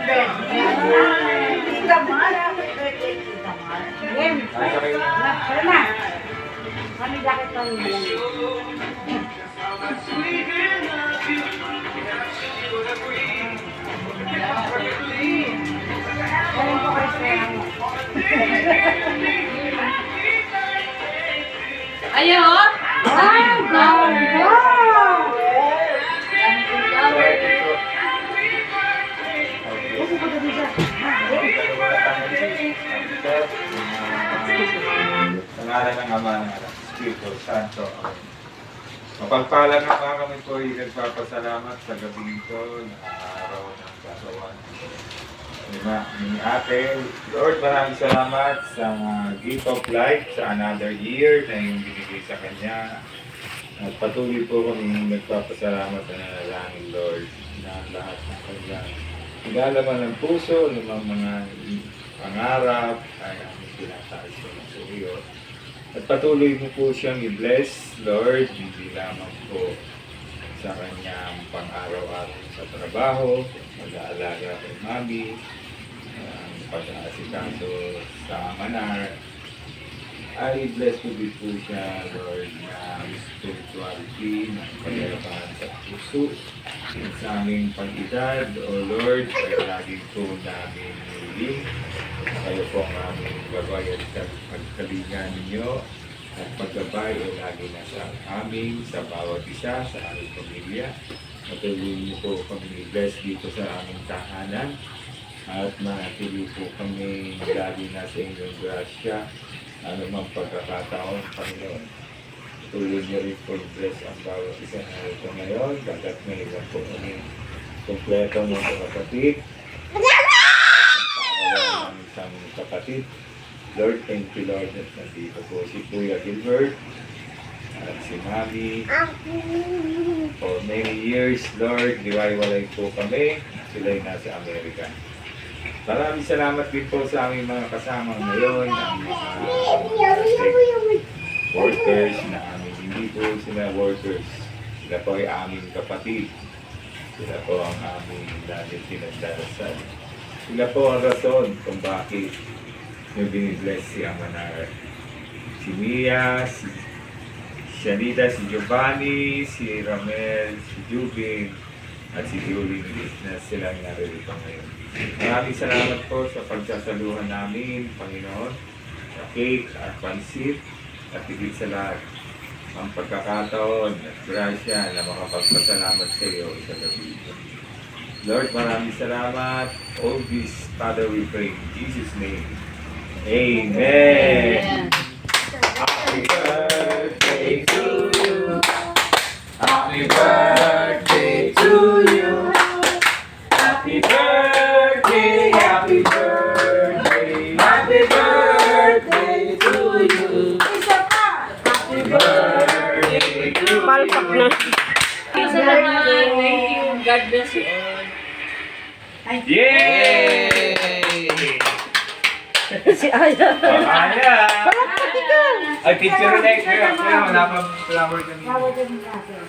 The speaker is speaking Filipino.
Tita Mar, happy birthday, Tita Mar. Game. Tara na. Kami jacket pa rin yan. Galing po kayo sa ano. Ayaw! Sa ngalan ng Ama ng Espiritu Santo. Mapagpalang nga kami po ay nagpapasalamat sa gabing ito na araw ng kasawan. Ni Ate, Lord, maraming salamat sa gift of life sa another year na yung binigay sa Kanya. At patuloy po kami nagpapasalamat sa nanalangin, Lord, na lahat ng Kanya. Nagalaman ng puso, ng mga pangarap, ay aming pinataas ko sa iyo. At patuloy mo po siyang i-bless, Lord, hindi lamang po sa kanyang pang-araw-araw sa trabaho, mag-aalaga kay Mami, pag-aasikaso sa manar. I bless po din po siya, Lord, na spirituality, na paglalakahan sa puso, sa aming pag-edad, O Lord, ay laging po namin hiling. Kayo po ang aming gabay at pagkalingan ninyo at paggabay ay lagi nasa amin, sa bawat isa, sa aming pamilya. Patuloy niyo po kami bless dito sa aming tahanan at manatili po kami lagi nasa inyong grasya. Ano mang pagkakataon, Panginoon. Tuloy niyo rin po bless ang bawat isa na ito ngayon. Dagat ngayon po kami kompleto mga kapatid. Ang isang kapatid. Lord, thank you Lord at nandito po si Kuya Gilbert at si Mami. For many years, Lord, diwaiwalay po kami. Sila'y nasa Amerika. Maraming salamat din po sa aming mga kasama ngayon, ang mga workers na aming hindi po sila workers. Sila po ay aming kapatid. Sila po ang aming dahil pinagdarasal. Sila po ang rason kung bakit yung binibless si Amanar. Si Mia, si Shanita, si Giovanni, si Ramel, si Jubin, at si Julie na silang narito ngayon. Maraming salamat po sa pagsasaluhan namin, Panginoon, sa cake at pansit, at higit sa lahat, ang pagkakataon at grasya na makapagpasalamat sa iyo sa gabi ito. Lord, maraming salamat. All this, Father, we pray in Jesus' name. Amen. Happy birthday to you. Happy birthday to you. Happy birthday, happy birthday, happy birthday to you. Happy birthday to you. Palpak na. Salamat. Thank you. God bless you all. Yay! Si Aya. Aya! Palpak ka. Ay, picture ulit. Kaya wala pang flower kami. Tawag din natin.